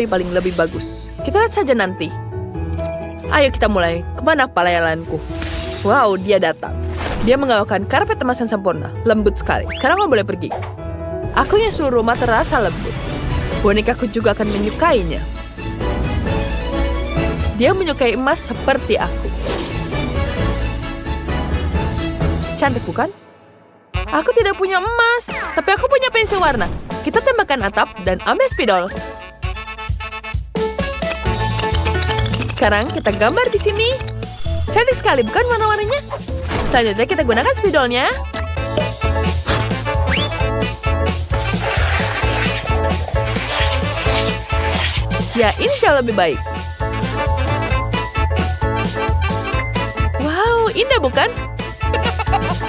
paling lebih bagus. Kita lihat saja nanti. Ayo kita mulai. Kemana pelayananku? Wow, dia datang. Dia mengenakan karpet emas yang sempurna. Lembut sekali. Sekarang kamu boleh pergi. Aku yang seluruh rumah terasa lembut. Bonekaku juga akan menyukainya. Dia menyukai emas seperti aku. Cantik bukan? Aku tidak punya emas, tapi aku punya pensil warna. Kita tembakkan atap dan ambil spidol. Sekarang kita gambar di sini. Cantik sekali, bukan warna-warninya? Selanjutnya kita gunakan spidolnya. Ya, ini jauh lebih baik. Wow, indah bukan?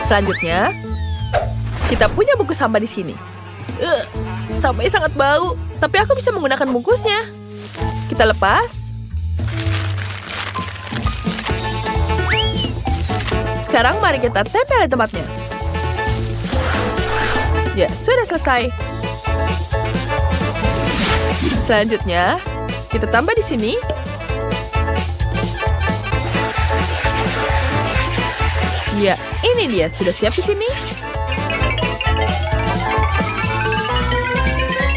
Selanjutnya, kita punya buku sampah di sini. Sampahnya sangat bau, tapi aku bisa menggunakan bungkusnya. Kita lepas. Sekarang mari kita tempel di tempatnya. Ya, sudah selesai. Selanjutnya, kita tambah di sini. Ya, ini dia. Sudah siap di sini.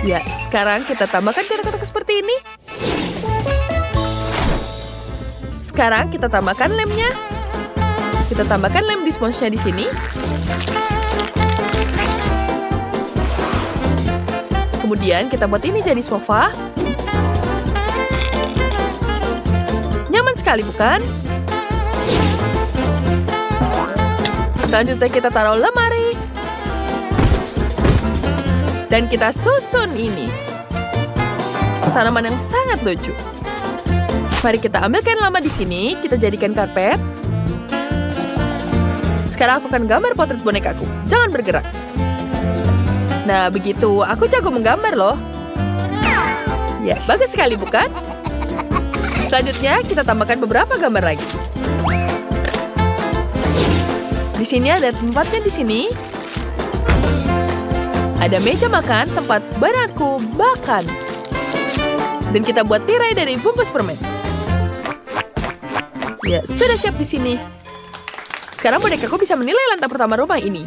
Ya, sekarang kita tambahkan kotak-kotak seperti ini. Sekarang kita tambahkan lemnya. Kita tambahkan lem di sponsnya di sini. Kemudian kita buat ini jadi sofa. Nyaman sekali, bukan? Selanjutnya kita taruh lemari. Dan kita susun ini. Tanaman yang sangat lucu. Mari kita ambil kain lama di sini, kita jadikan karpet. Sekarang aku akan gambar potret bonekaku. Jangan bergerak. Nah, begitu. Aku jago menggambar loh. Ya, bagus sekali bukan? Selanjutnya kita tambahkan beberapa gambar lagi. Di sini ada tempatnya di sini. Ada meja makan, tempat beraku makan. Dan kita buat tirai dari bungkus permen. Ya, sudah siap di sini. Sekarang bonekaku bisa menilai lantai pertama rumah ini.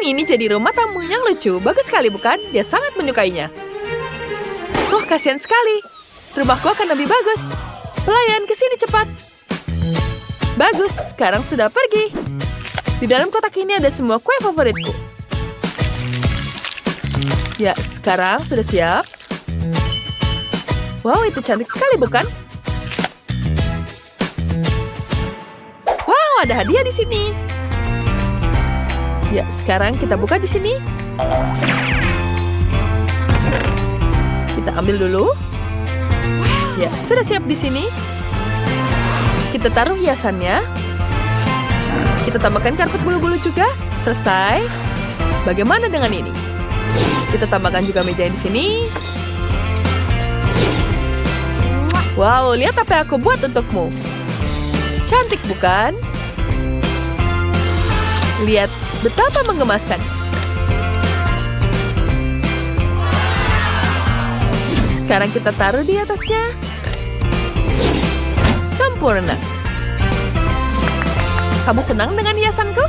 Ini jadi rumah tamu yang lucu. Bagus sekali bukan? Dia sangat menyukainya. Wah, kasihan sekali. Rumahku akan lebih bagus. Pelayan, kesini cepat. Bagus, sekarang sudah pergi. Di dalam kotak ini ada semua kue favoritku. Ya, sekarang sudah siap. Wow, itu cantik sekali bukan? Wow, ada hadiah di sini. Ya, sekarang kita buka di sini. Kita ambil dulu. Ya, sudah siap di sini. Kita taruh hiasannya. Kita tambahkan karpet bulu-bulu juga. Selesai. Bagaimana dengan ini? Kita tambahkan juga meja di sini. Wow, lihat apa yang aku buat untukmu. Cantik bukan? Lihat betapa menggemaskan. Sekarang kita taruh di atasnya. Sempurna. Kamu senang dengan hiasanku?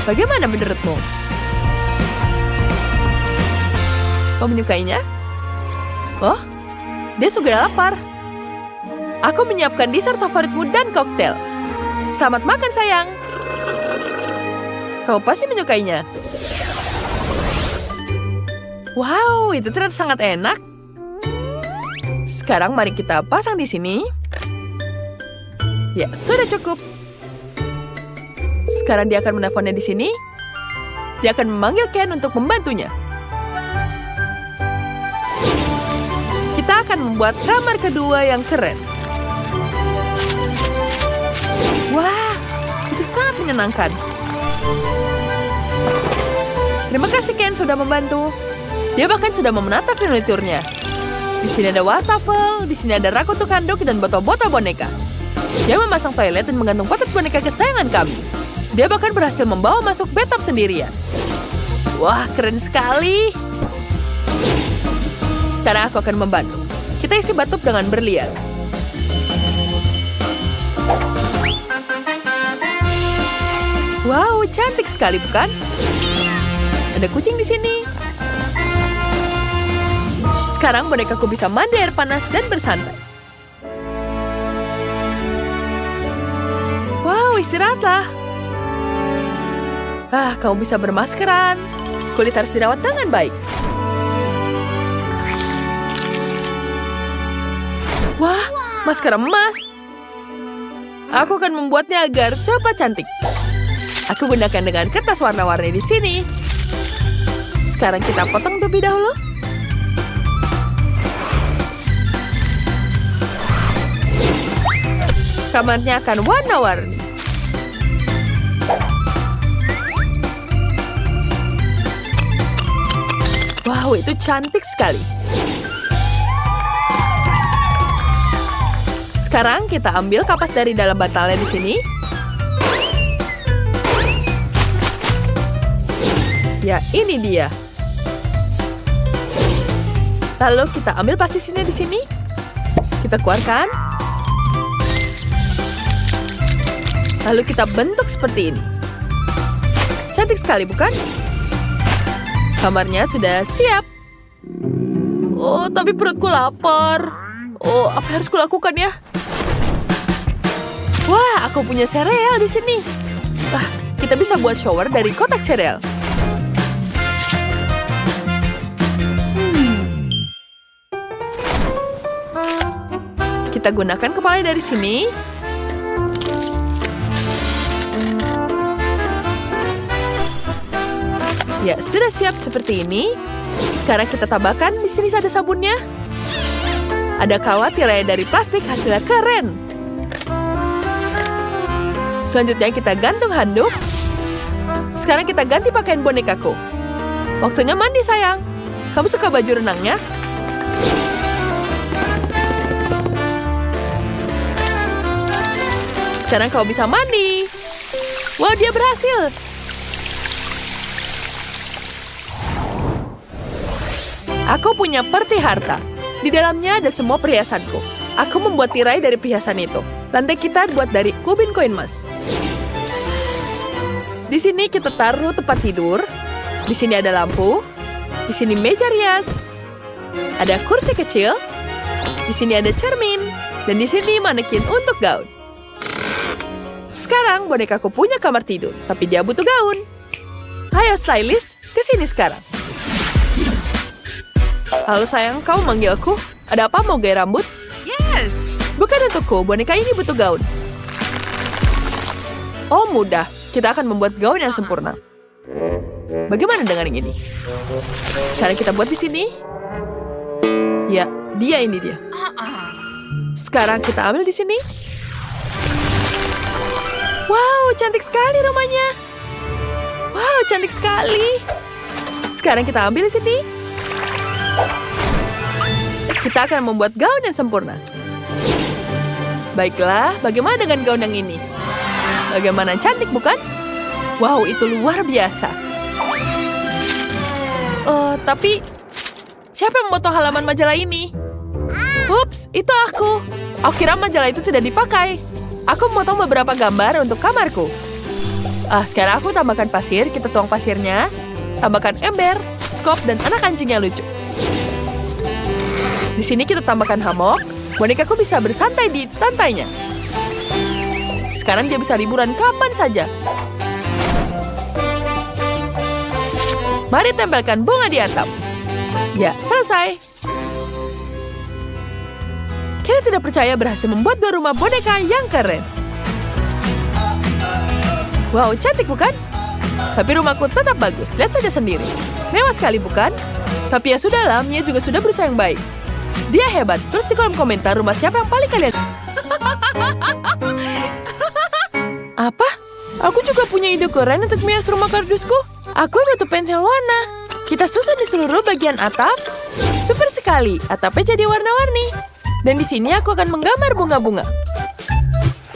Bagaimana menurutmu? Kau menyukainya? Oh, dia sudah lapar. Aku menyiapkan dessert favoritmu dan koktail. Selamat makan, sayang. Kau pasti menyukainya. Wow, itu ternyata sangat enak. Sekarang mari kita pasang di sini. Ya, sudah cukup. Sekarang dia akan menelponnya di sini. Dia akan memanggil Ken untuk membantunya. Kita akan membuat kamar kedua yang keren. Wah, itu sangat menyenangkan. Terima kasih Ken sudah membantu. Dia bahkan sudah menata furniturnya. Di sini ada wastafel, di sini ada rak untuk handuk dan botol-botol boneka. Dia memasang toilet dan menggantung potret boneka kesayangan kami. Dia bahkan berhasil membawa masuk bathtub sendirian. Wah, keren sekali. Sekarang aku akan membantu. Kita isi batu dengan berlian. Wow, cantik sekali, bukan? Ada kucing di sini. Sekarang bonekaku bisa mandi air panas dan bersantai. Wow, istirahatlah. Kamu bisa bermaskeran. Kulit harus dirawat dengan baik. Wah, masker emas. Aku akan membuatnya agar cepat cantik. Aku gunakan dengan kertas warna-warni di sini. Sekarang kita potong terlebih dahulu. Kamarnya akan warna-warni. Wow, itu cantik sekali. Sekarang kita ambil kapas dari dalam bantalnya di sini. Ya, ini dia. Lalu kita ambil plastisnya di sini. Kita keluarkan. Lalu kita bentuk seperti ini. Cantik sekali, bukan? Kamarnya sudah siap. Oh, tapi perutku lapar. Oh, apa yang harus kulakukan ya? Wah, aku punya sereal di sini. Wah, kita bisa buat shower dari kotak sereal. Kita gunakan kepala dari sini. Ya, sudah siap seperti ini. Sekarang kita tambahkan di sini ada sabunnya. Ada kawat tirai dari plastik, hasilnya keren. Selanjutnya kita gantung handuk. Sekarang kita ganti pakaian bonekaku. Waktunya mandi, sayang. Kamu suka baju renangnya? Sekarang kau bisa mandi. Wah, dia berhasil. Aku punya peti harta. Di dalamnya ada semua perhiasanku. Aku membuat tirai dari perhiasan itu. Lantai kita dibuat dari kubin koin emas. Di sini kita taruh tempat tidur. Di sini ada lampu. Di sini meja rias. Ada kursi kecil. Di sini ada cermin. Dan di sini manekin untuk gaun. Sekarang bonekaku punya kamar tidur, tapi dia butuh gaun. Ayo stylist, ke sini sekarang. Halo sayang, kamu manggilku? Ada apa, mau gaya rambut? Yes. Bukan untukku, boneka ini butuh gaun. Oh, mudah. Kita akan membuat gaun yang sempurna. Bagaimana dengan yang ini? Sekarang kita buat di sini. Ya, ini dia. Sekarang kita ambil di sini. Wow, cantik sekali rumahnya. Wow, cantik sekali. Sekarang kita ambil di sini. Kita akan membuat gaun yang sempurna. Baiklah, bagaimana dengan gaun yang ini? Bagaimana, cantik bukan? Wow, itu luar biasa. Tapi siapa yang memotong halaman majalah ini? Ups, itu aku. Aku kira majalah itu tidak dipakai. Aku memotong beberapa gambar untuk kamarku. Sekarang aku tambahkan pasir. Kita tuang pasirnya. Tambahkan ember, skop, dan anak anjing yang lucu. Di sini kita tambahkan hammock. Bonekaku bisa bersantai di lantainya. Sekarang dia bisa liburan kapan saja. Mari tempelkan bunga di atap. Ya, selesai. Kita tidak percaya berhasil membuat 2 rumah boneka yang keren. Wow, cantik bukan? Tapi rumahku tetap bagus. Lihat saja sendiri. Mewah sekali bukan? Tapi ya sudahlah, Mia juga sudah berusaha yang baik. Dia hebat. Tulis di kolom komentar rumah siapa yang paling kalian. Apa? Aku juga punya ide keren untuk menghias rumah kardusku. Aku butuh pensil warna. Kita susun di seluruh bagian atap. Super sekali. Atapnya jadi warna-warni. Dan di sini aku akan menggambar bunga-bunga.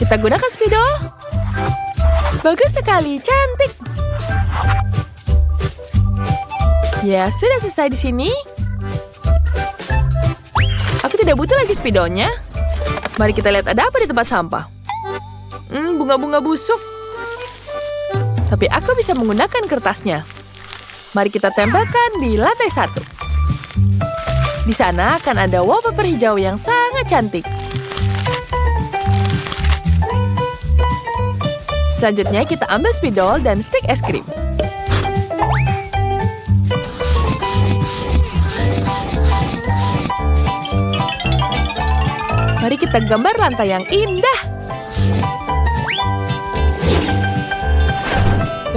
Kita gunakan spidol. Bagus sekali, cantik. Ya, sudah selesai di sini. Aku tidak butuh lagi spidolnya. Mari kita lihat ada apa di tempat sampah. Bunga-bunga busuk. Tapi aku bisa menggunakan kertasnya. Mari kita tempelkan di lantai 1. Di sana akan ada wallpaper hijau yang sangat cantik. Selanjutnya kita ambil spidol dan stik es krim. Mari kita gambar lantai yang indah.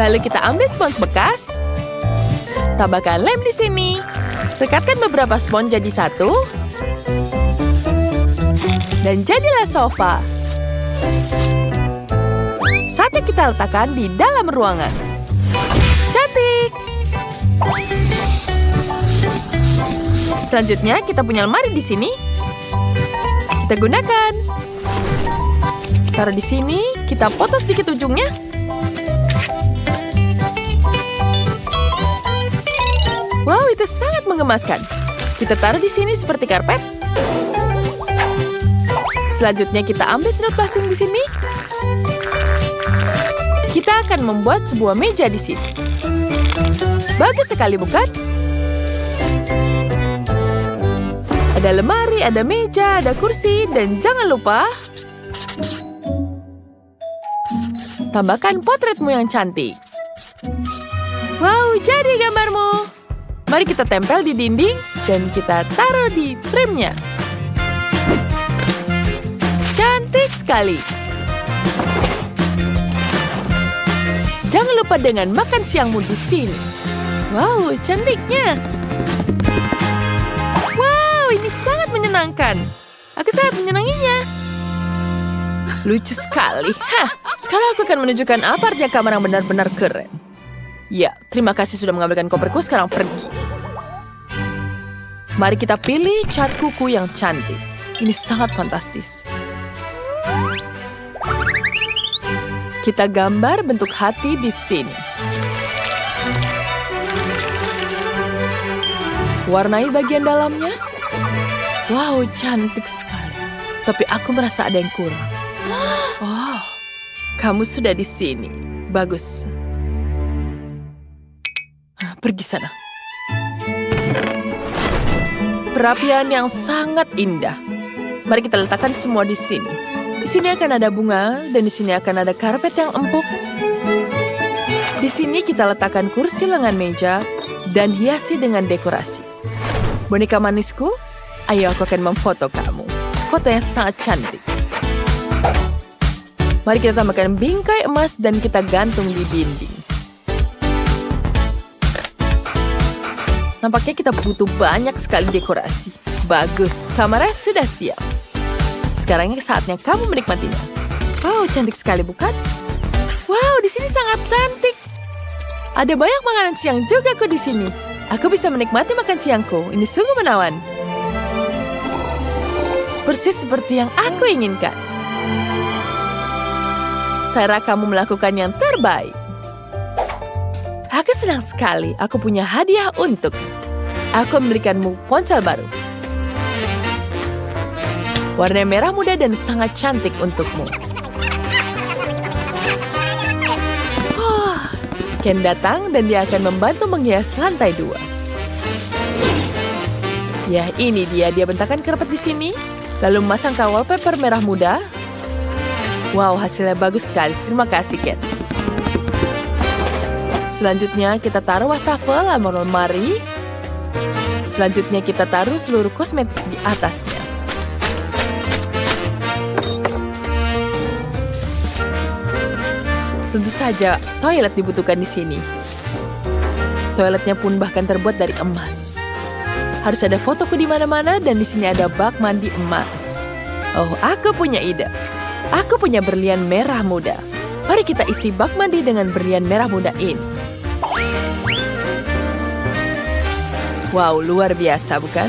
Lalu kita ambil spons bekas. Tambahkan lem di sini. Rekatkan beberapa spons jadi satu. Dan jadilah sofa. Saatnya kita letakkan di dalam ruangan. Cantik! Selanjutnya kita punya lemari di sini. Kita gunakan. Taruh di sini, kita potong sedikit ujungnya. Wow, itu sangat menggemaskan. Kita taruh di sini seperti karpet. Selanjutnya kita ambil sudut plastik di sini. Kita akan membuat sebuah meja di sini. Bagus sekali, bukan? Ada lemari, ada meja, ada kursi, dan jangan lupa tambahkan potretmu yang cantik. Wow, jadi gambarmu. Mari kita tempel di dinding dan kita taruh di frame-nya. Cantik sekali. Jangan lupa dengan makan siangmu di sini. Wow, cantiknya. Ini sangat menyenangkan. Aku sangat menyenanginya. Lucu sekali. Sekarang aku akan menunjukkan apa artinya kamar yang benar-benar keren. Ya, terima kasih sudah mengambilkan koperku. Sekarang pergi. Mari kita pilih cat kuku yang cantik. Ini sangat fantastis. Kita gambar bentuk hati di sini. Warnai bagian dalamnya. Wow, cantik sekali. Tapi aku merasa ada yang kurang. Oh, kamu sudah di sini. Bagus. Pergi sana. Perapian yang sangat indah. Mari kita letakkan semua di sini. Di sini akan ada bunga, dan di sini akan ada karpet yang empuk. Di sini kita letakkan kursi lengan meja, dan hiasi dengan dekorasi. Boneka manisku, ayo aku akan memfoto kamu. Foto yang sangat cantik. Mari kita tambahkan bingkai emas dan kita gantung di dinding. Nampaknya kita butuh banyak sekali dekorasi. Bagus, kamarnya sudah siap. Sekarang saatnya kamu menikmatinya. Wow, cantik sekali bukan? Wow, di sini sangat cantik. Ada banyak makanan siang juga kok di sini. Aku bisa menikmati makan siangku. Ini sungguh menawan. Persis seperti yang aku inginkan. Tara, kamu melakukan yang terbaik. Aku senang sekali. Aku punya hadiah untuk. Aku memberikanmu ponsel baru. Warna merah muda dan sangat cantik untukmu. Ken datang dan dia akan membantu menghias lantai 2. Ya, ini dia. Dia bentangkan karpet di sini, lalu memasangkan wallpaper merah muda. Wow, hasilnya bagus sekali. Terima kasih, Ken. Selanjutnya kita taruh wastafel lemari. Selanjutnya kita taruh seluruh kosmetik di atasnya. Tentu saja toilet dibutuhkan di sini. Toiletnya pun bahkan terbuat dari emas. Harus ada fotoku di mana-mana dan di sini ada bak mandi emas. Oh, aku punya ide. Aku punya berlian merah muda. Mari kita isi bak mandi dengan berlian merah muda ini. Wow, luar biasa bukan?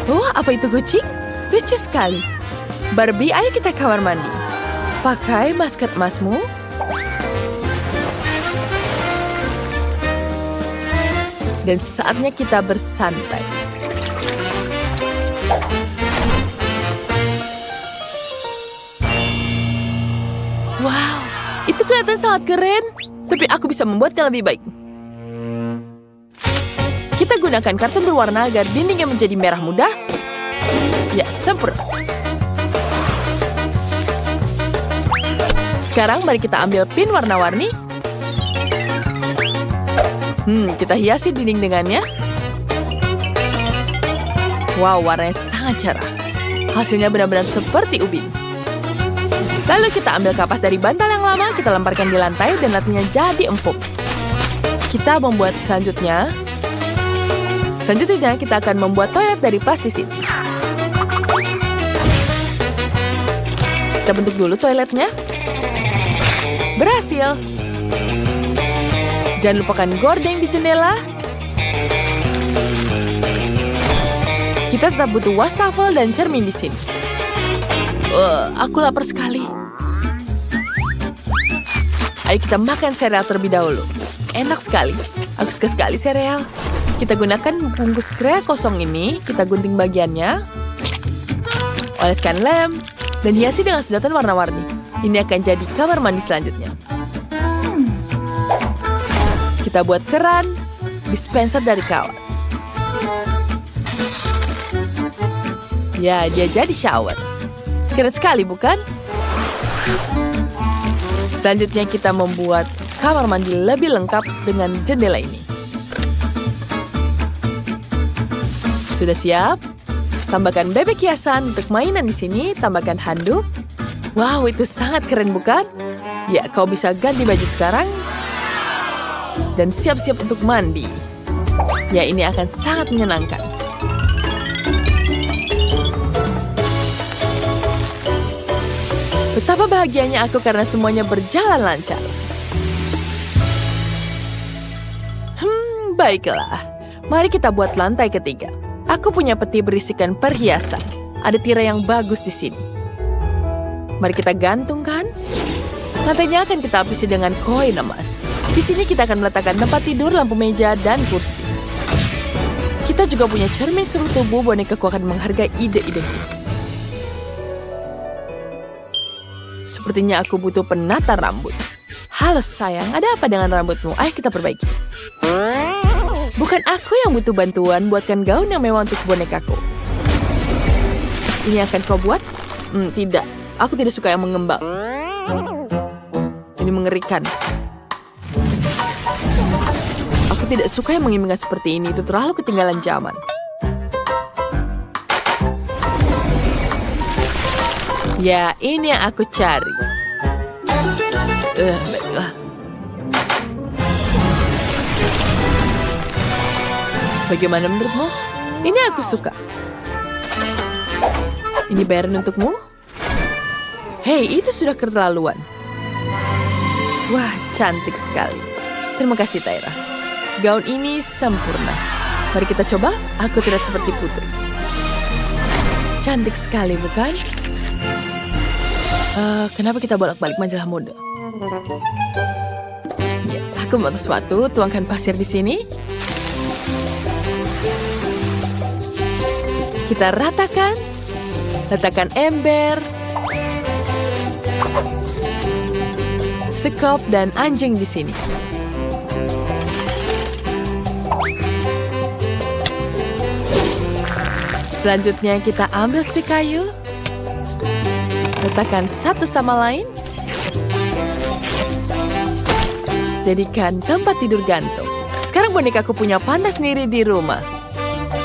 Wah, apa itu kucing? Lucu sekali. Barbie, ayo kita kamar mandi. Pakai masker emasmu. Dan saatnya kita bersantai. Wow, itu kelihatan sangat keren. Tapi aku bisa membuatnya lebih baik. Kita gunakan karton berwarna agar dindingnya menjadi merah muda. Ya, sempurna. Sekarang mari kita ambil pin warna-warni. Kita hiasi dinding dengannya. Wow, warnanya sangat cerah. Hasilnya benar-benar seperti ubin. Lalu kita ambil kapas dari bantal yang lama, kita lemparkan di lantai dan latihnya jadi empuk. Kita membuat selanjutnya kita akan membuat toilet dari plastisin. Kita bentuk dulu toiletnya. Berhasil. Jangan lupakan gorden di jendela. Kita tetap butuh wastafel dan cermin di sini. Aku lapar sekali. Ayo kita makan sereal terlebih dahulu. Enak sekali. Aku suka sekali sereal. Kita gunakan bungkus kre kosong ini. Kita gunting bagiannya. Oleskan lem. Dan hiasi dengan sedotan warna-warni. Ini akan jadi kamar mandi selanjutnya. Kita buat keran. Dispenser dari kawat. Ya, dia jadi shower. Keren sekali, bukan? Selanjutnya kita membuat kamar mandi lebih lengkap dengan jendela ini. Sudah siap? Tambahkan bebek hiasan untuk mainan di sini. Tambahkan handuk. Wow, itu sangat keren, bukan? Ya, kau bisa ganti baju sekarang. Dan siap-siap untuk mandi. Ya, ini akan sangat menyenangkan. Betapa bahagianya aku karena semuanya berjalan lancar. Baiklah. Mari kita buat lantai ketiga. Aku punya peti berisikan perhiasan. Ada tirai yang bagus di sini. Mari kita gantungkan. Lantainya akan kita lapisi dengan koin emas. Di sini kita akan meletakkan tempat tidur, lampu meja, dan kursi. Kita juga punya cermin seluruh tubuh. Bonekaku akan menghargai ide-ideku. Sepertinya aku butuh penata rambut. Halo sayang, ada apa dengan rambutmu? Ayo kita perbaiki. Bukan aku yang butuh bantuan, buatkan gaun yang mewah untuk bonekaku. Ini akan kau buat? Tidak, aku tidak suka yang mengembang. Ini mengerikan. Aku tidak suka yang mengimbingkan seperti ini, itu terlalu ketinggalan zaman. Ya, ini yang aku cari. Baiklah. Bagaimana menurutmu? Ini aku suka. Ini bayaran untukmu? Hei, itu sudah keterlaluan. Wah, cantik sekali. Terima kasih, Tyra. Gaun ini sempurna. Mari kita coba. Aku tidak seperti putri. Cantik sekali, bukan? Kenapa kita bolak-balik majalah mode? Ya, aku mau sesuatu. Tuangkan pasir di sini. Kita ratakan. Letakkan ember. Sekop dan anjing di sini. Selanjutnya kita ambil stik kayu. Letakkan satu sama lain. Jadikan tempat tidur gantung. Sekarang bonekaku punya pantai sendiri di rumah.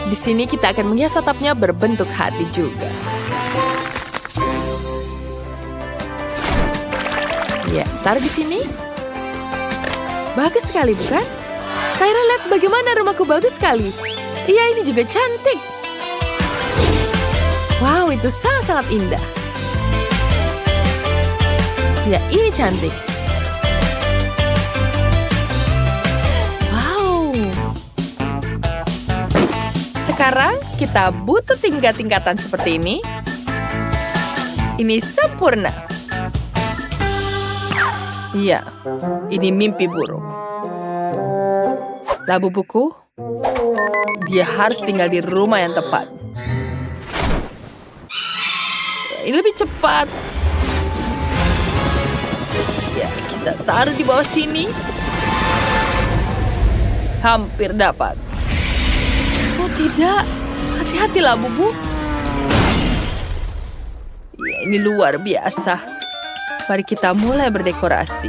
Di sini kita akan menghias atapnya berbentuk hati juga. Ya, taruh di sini. Bagus sekali, bukan? Tyra, lihat bagaimana rumahku bagus sekali. Iya, ini juga cantik. Wow, itu sangat-sangat indah. Ya, ini cantik. Wow. Sekarang kita butuh tingkat-tingkatan seperti ini. Ini sempurna. Iya, ini mimpi buruk. Labu buku, Dia harus tinggal di rumah yang tepat. Ini lebih cepat. Ya, kita taruh di bawah sini. Hampir dapat. Oh tidak, hati-hatilah Bubu. Ya, ini luar biasa. Mari kita mulai berdekorasi.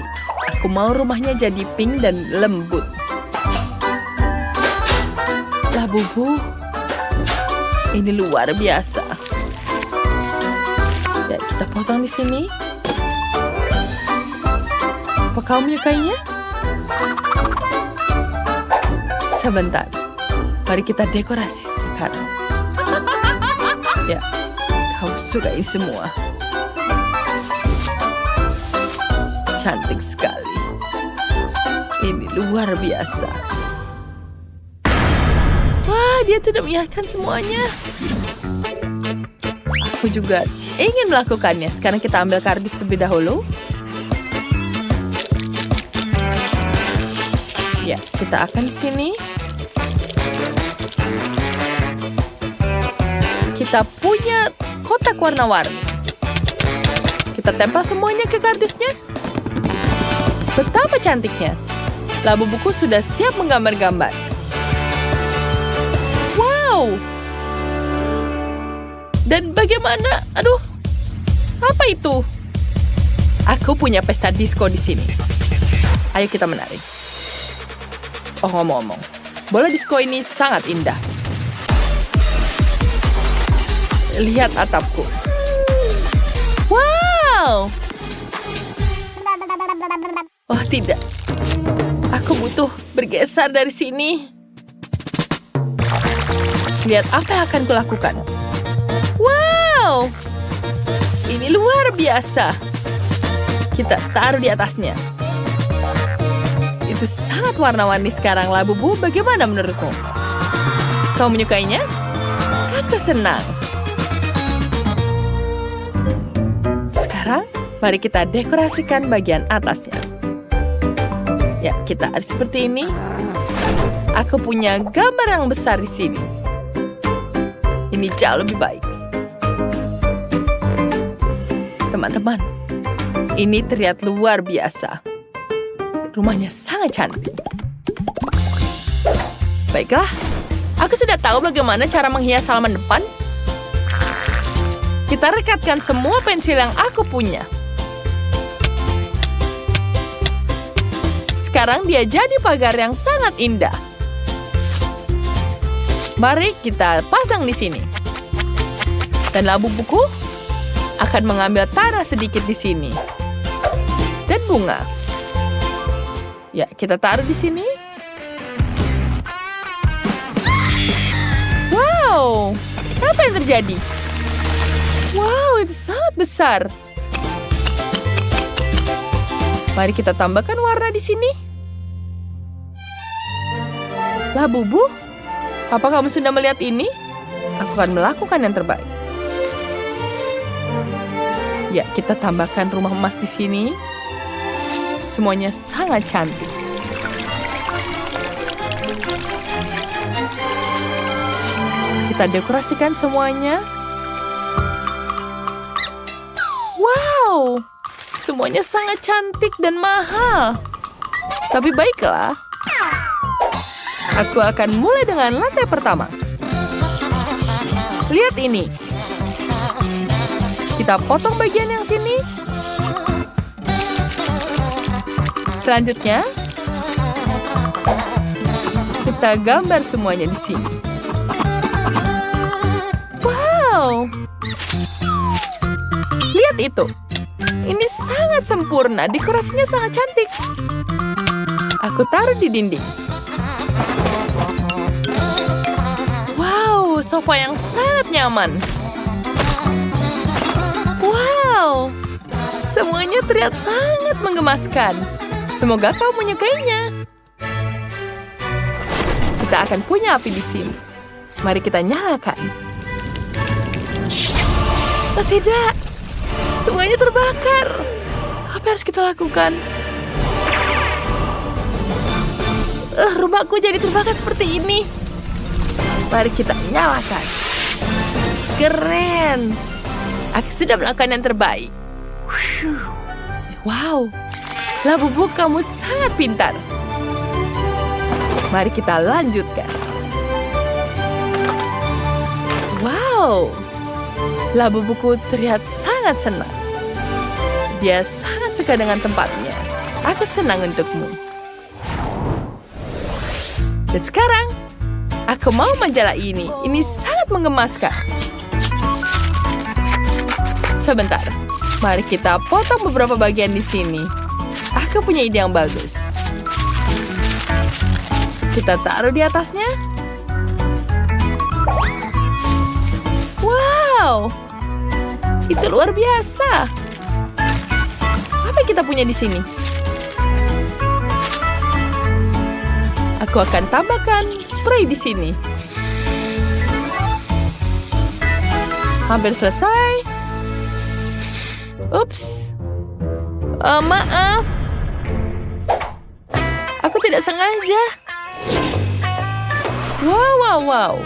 Aku mau rumahnya jadi pink dan lembut. Lah Bubu, ini luar biasa. Ya, kita potong di sini. Apa kau menyukainya? Sebentar, mari kita dekorasi sekarang. Ya, kau suka ini semua. Cantik sekali. Ini luar biasa. Wah, dia tidak menyiapkan semuanya. Aku juga ingin melakukannya. Sekarang kita ambil kardus terlebih dahulu. Ya, kita akan sini. Kita punya kotak warna-warni. Kita tempel semuanya ke kardusnya. Betapa cantiknya. Labu buku sudah siap menggambar-gambar. Wow! Dan bagaimana? Aduh, apa itu? Aku punya pesta disko di sini. Ayo kita menari. Oh, ngomong-ngomong, bola disko ini sangat indah. Lihat atapku. Wow! Oh tidak, aku butuh bergeser dari sini. Lihat apa yang akan kulakukan. Wow, ini luar biasa. Kita taruh di atasnya. Itu sangat warna-warni sekarang lah, Bubu. Bagaimana menurutmu? Kau menyukainya? Aku senang. Sekarang, mari kita dekorasikan bagian atasnya. Ya, kita ada seperti ini. Aku punya gambar yang besar di sini. Ini jauh lebih baik. Teman-teman, ini terlihat luar biasa. Rumahnya sangat cantik. Baiklah, aku sudah tahu bagaimana cara menghias halaman depan. Kita rekatkan semua pensil yang aku punya. Sekarang dia jadi pagar yang sangat indah. Mari kita pasang di sini. Dan labu buku akan mengambil tanah sedikit di sini. Dan bunga. Ya, kita taruh di sini. Wow, apa yang terjadi? Wow, itu sangat besar. Mari kita tambahkan warna di sini. Lah, Bubu, apa kamu sudah melihat ini? Aku akan melakukan yang terbaik. Ya, kita tambahkan rumah emas di sini. Semuanya sangat cantik. Kita dekorasikan semuanya. Wow, semuanya sangat cantik dan mahal. Tapi baiklah. Aku akan mulai dengan lantai pertama. Lihat ini. Kita potong bagian yang sini. Selanjutnya, kita gambar semuanya di sini. Wow! Lihat itu. Ini sangat sempurna. Dekorasinya sangat cantik. Aku taruh di dinding. Wow, sofa yang sangat nyaman. Wow, semuanya terlihat sangat menggemaskan. Semoga kau menyukainya. Kita akan punya api di sini. Mari kita nyalakan. Oh, tidak, semuanya terbakar. Apa yang harus kita lakukan? Rumahku jadi terbakar seperti ini. Mari kita nyalakan. Keren. Aku sudah melakukan yang terbaik. Wow. Labubu, kamu sangat pintar. Mari kita lanjutkan. Wow. Labubuku terlihat sangat senang. Dia sangat suka dengan tempatnya. Aku senang untukmu. Dan sekarang, aku mau majalah ini. Ini sangat menggemaskan. Sebentar, mari kita potong beberapa bagian di sini. Aku punya ide yang bagus. Kita taruh di atasnya. Wow, itu luar biasa. Apa yang kita punya di sini? Aku akan tambahkan spray di sini. Hampir selesai. Ups. Maaf. Aku tidak sengaja. Wow.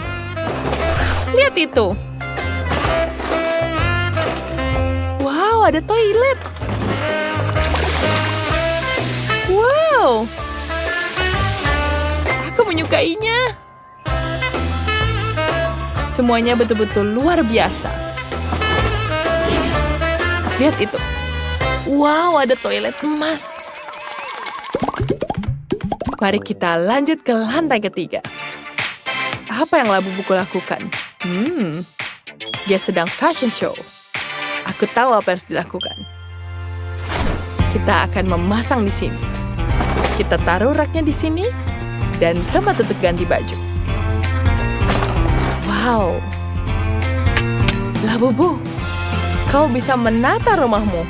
Lihat itu. Wow, ada toilet. Wow. Aku menyukainya. Semuanya betul-betul luar biasa. Lihat itu. Wow, ada toilet emas. Mari kita lanjut ke lantai ketiga. Apa yang Labubuku lakukan? Dia sedang fashion show. Aku tahu apa yang harus dilakukan. Kita akan memasang di sini. Kita taruh raknya di sini dan tempat untuk ganti baju. Wow. Labubu, kau bisa menata rumahmu.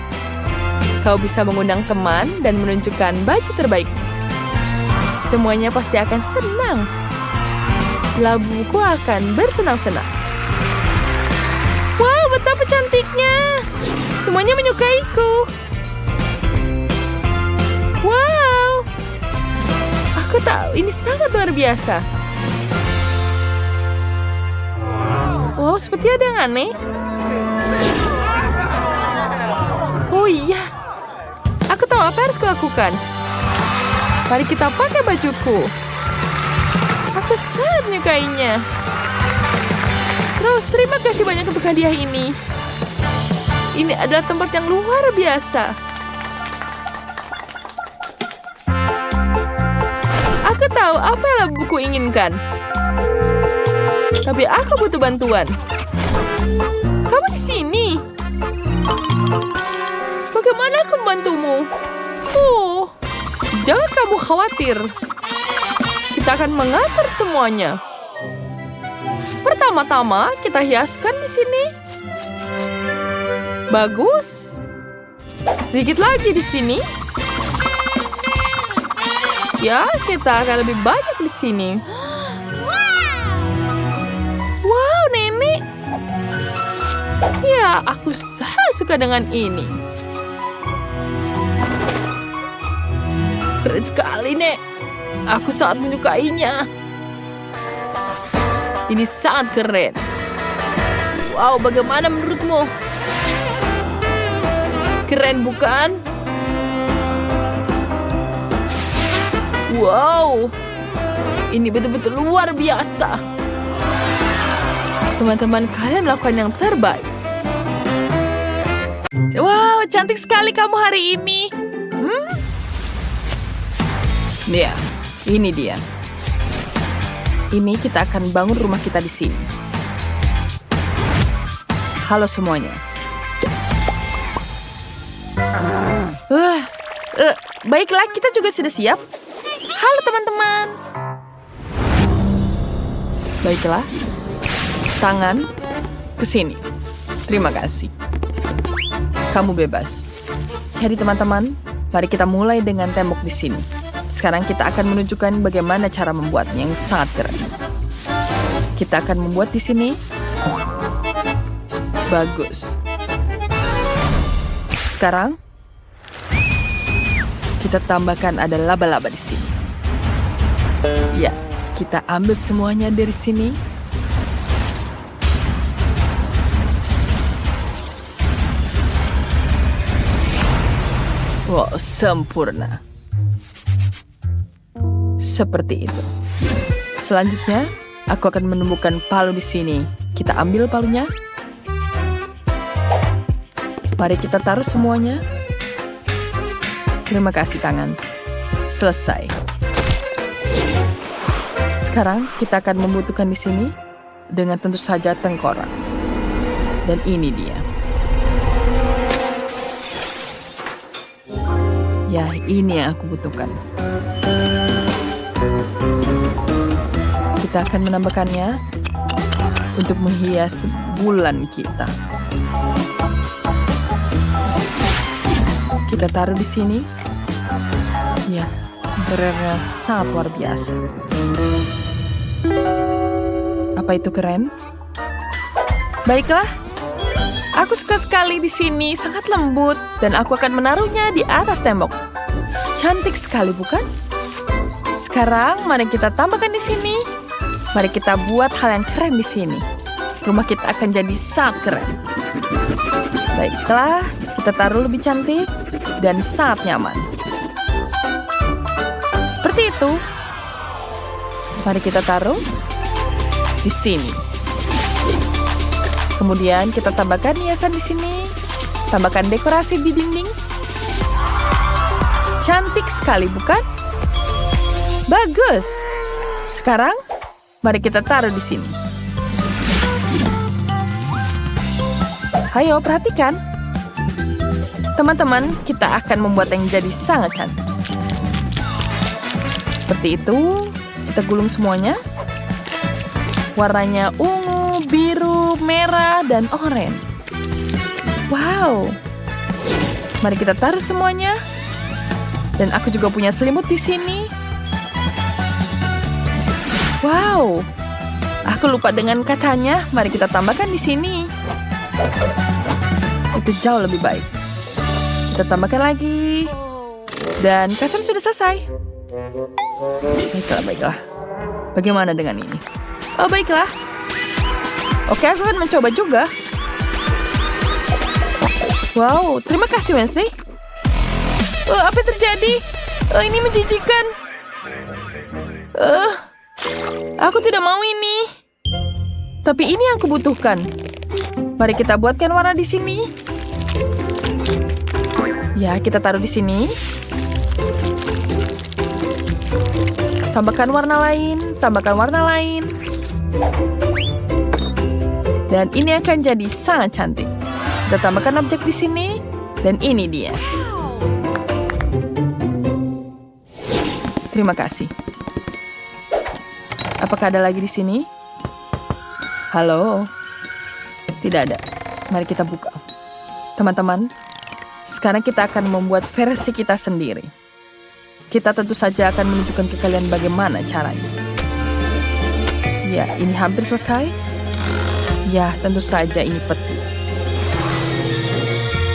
Kau bisa mengundang teman dan menunjukkan baju terbaik. Semuanya pasti akan senang. Labubuku akan bersenang-senang. Wow, betapa cantiknya. Semuanya menyukaiku. Wow. Aku tahu, ini sangat luar biasa. Wow, seperti ada yang aneh. Oh iya. Aku tahu apa yang harus kulakukan. Mari kita pakai bajuku. Aku sangat menyukainya. Terus, terima kasih banyak untuk hadiah ini. Ini adalah tempat yang luar biasa. Aku tahu apa yang Labubuku inginkan. Tapi aku butuh bantuan. Kamu di sini. Bagaimana aku membantumu? Oh, jangan kamu khawatir. Kita akan mengatur semuanya. Pertama-tama, kita hiaskan di sini. Bagus. Sedikit lagi di sini. Ya, kita akan lebih banyak di sini. Wow, nenek. Ya, aku sangat suka dengan ini. Keren sekali, Nek. Aku sangat menyukainya. Ini sangat keren. Wow, bagaimana menurutmu? Keren, bukan? Wow, ini betul-betul luar biasa. Teman-teman, kalian melakukan yang terbaik. Wow, cantik sekali kamu hari ini. Ya, ini dia. Ini kita akan bangun rumah kita di sini. Halo semuanya. Baiklah, kita juga sudah siap. Halo teman-teman. Baiklah. Tangan ke sini. Terima kasih. Kamu bebas. Jadi teman-teman, mari kita mulai dengan tembok di sini. Sekarang kita akan menunjukkan bagaimana cara membuatnya yang sangat keren. Kita akan membuat di sini. Bagus. Sekarang kita tambahkan ada laba-laba di sini. Ya, kita ambil semuanya dari sini Wow, sempurna. Seperti itu. Selanjutnya, aku akan menemukan palu di sini. Kita ambil palunya. Mari kita taruh semuanya. Terima kasih tangan. Selesai. Sekarang kita akan membutuhkan di sini dengan tentu saja tengkorak. Dan ini dia. Ya, ini yang aku butuhkan. Kita akan menambahkannya untuk menghias bulan kita. Kita taruh di sini. Ya, interiornya sangat luar biasa. Apa itu keren? Baiklah. Aku suka sekali di sini, sangat lembut, dan aku akan menaruhnya di atas tembok. Cantik sekali, bukan? Sekarang, mari kita tambahkan di sini. Mari kita buat hal yang keren di sini. Rumah kita akan jadi sangat keren. Baiklah, kita taruh lebih cantik dan sangat nyaman. Seperti itu. Mari kita taruh di sini. Kemudian kita tambahkan hiasan di sini. Tambahkan dekorasi di dinding. Cantik sekali, bukan? Bagus. Sekarang, mari kita taruh di sini. Ayo, perhatikan. Teman-teman, kita akan membuat yang jadi sangat cantik. Seperti itu. Kita gulung semuanya. Warnanya ungu, biru, merah, dan oranye. Wow. Mari kita taruh semuanya. Dan aku juga punya selimut di sini. Wow. Aku lupa dengan kacanya. Mari kita tambahkan di sini. Itu jauh lebih baik. Kita tambahkan lagi. Dan kasur sudah selesai. Baiklah. Bagaimana dengan ini? Oh, baiklah. Oke, aku akan mencoba juga. Wow, terima kasih, Wednesday. Oh, apa yang terjadi? Oh, ini menjijikan. Aku tidak mau ini. Tapi ini yang aku butuhkan. Mari kita buatkan warna di sini. Ya, kita taruh di sini. Tambahkan warna lain, tambahkan warna lain. Dan ini akan jadi sangat cantik. Kita tambahkan objek di sini. Dan ini dia. Terima kasih. Apakah ada lagi di sini? Halo? Tidak ada. Mari kita buka. Teman-teman, sekarang kita akan membuat versi kita sendiri. Kita tentu saja akan menunjukkan ke kalian bagaimana caranya. Ya, ini hampir selesai. Ya, tentu saja ini peti.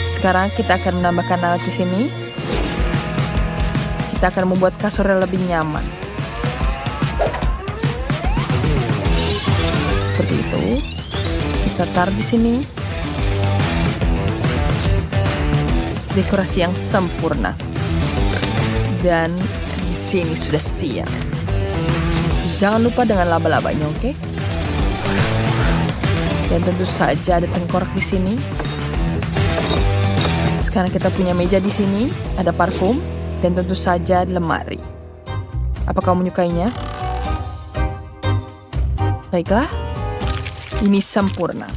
Sekarang kita akan menambahkan alat di sini. Kita akan membuat kasurnya lebih nyaman. Seperti itu. Kita taruh di sini. Dekorasi yang sempurna. Dan di sini sudah siap. Jangan lupa dengan laba-labanya, oke? Dan tentu saja ada tengkorak di sini. Sekarang kita punya meja di sini, ada parfum, dan tentu saja lemari. Apa kamu menyukainya? Baiklah, ini sempurna.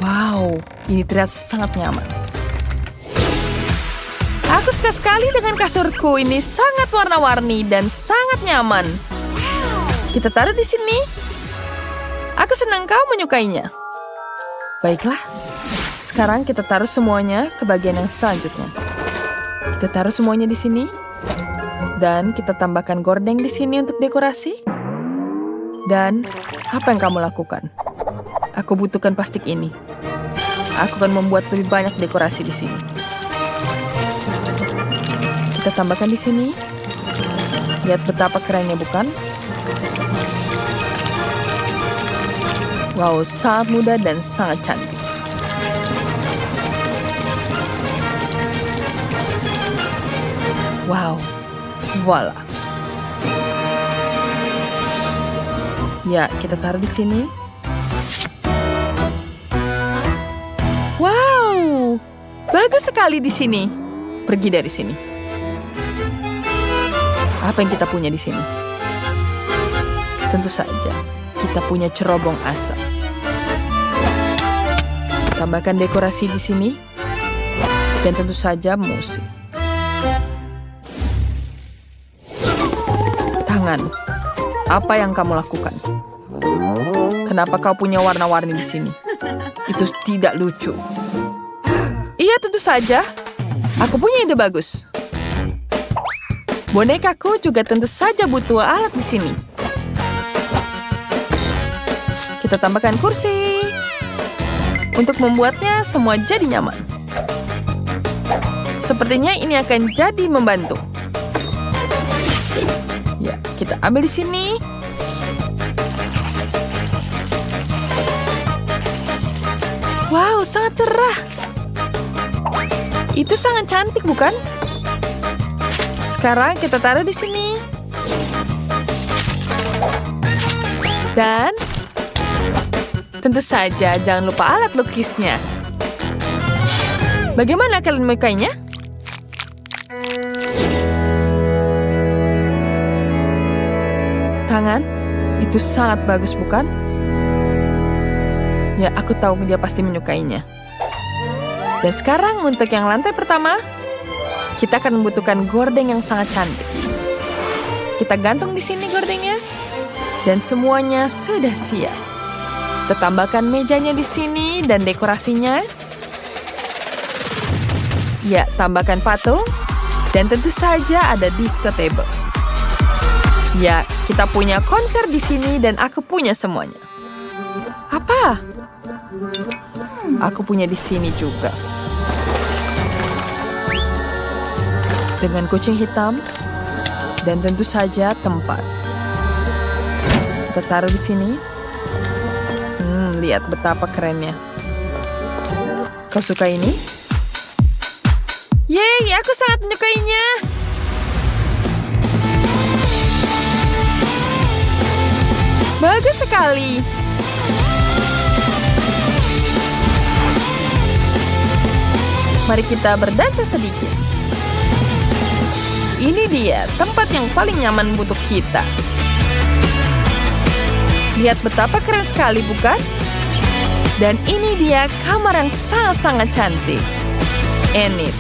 Wow, ini terlihat sangat nyaman. Aku suka sekali dengan kasurku. Ini sangat warna-warni dan sangat nyaman. Kita taruh di sini. Aku senang kau menyukainya. Baiklah. Sekarang kita taruh semuanya ke bagian yang selanjutnya. Kita taruh semuanya di sini. Dan kita tambahkan gorden di sini untuk dekorasi. Dan apa yang kamu lakukan? Aku butuhkan plastik ini. Aku akan membuat lebih banyak dekorasi di sini. Kita tambahkan di sini. Lihat betapa kerennya, bukan? Wow, sangat mudah dan sangat cantik. Wow, voila. Ya, kita taruh di sini. Wow, bagus sekali di sini. Pergi dari sini. Apa yang kita punya di sini? Tentu saja, kita punya cerobong asap. Tambahkan dekorasi di sini. Dan tentu saja musik. Tangan, apa yang kamu lakukan? Kenapa kau punya warna-warni di sini? Itu tidak lucu. Iya, tentu saja. Aku punya ide bagus. Bonekaku juga tentu saja butuh alat di sini. Kita tambahkan kursi. Untuk membuatnya semua jadi nyaman. Sepertinya ini akan jadi membantu. Ya, kita ambil di sini. Wow, sangat cerah. Itu sangat cantik, bukan? Sekarang kita taruh di sini. Dan tentu saja jangan lupa alat lukisnya. Bagaimana kalian menyukainya? Tangan, itu sangat bagus, bukan? Ya, aku tahu dia pasti menyukainya. Dan sekarang untuk yang lantai pertama, kita akan membutuhkan gorden yang sangat cantik. Kita gantung di sini gordennya. Dan semuanya sudah siap. Kita tambahkan mejanya di sini dan dekorasinya. Ya, tambahkan patung. Dan tentu saja ada disco table. Ya, kita punya konser di sini dan aku punya semuanya. Apa? Aku punya di sini juga. Dengan kucing hitam dan tentu saja tempat. Kita taruh di sini. Lihat betapa kerennya. Kau suka ini? Yeay, aku sangat menyukainya. Bagus sekali. Mari kita berdansa sedikit. Ini dia tempat yang paling nyaman untuk kita. Lihat betapa keren sekali, bukan? Dan ini dia kamar yang sangat-sangat cantik. Enid.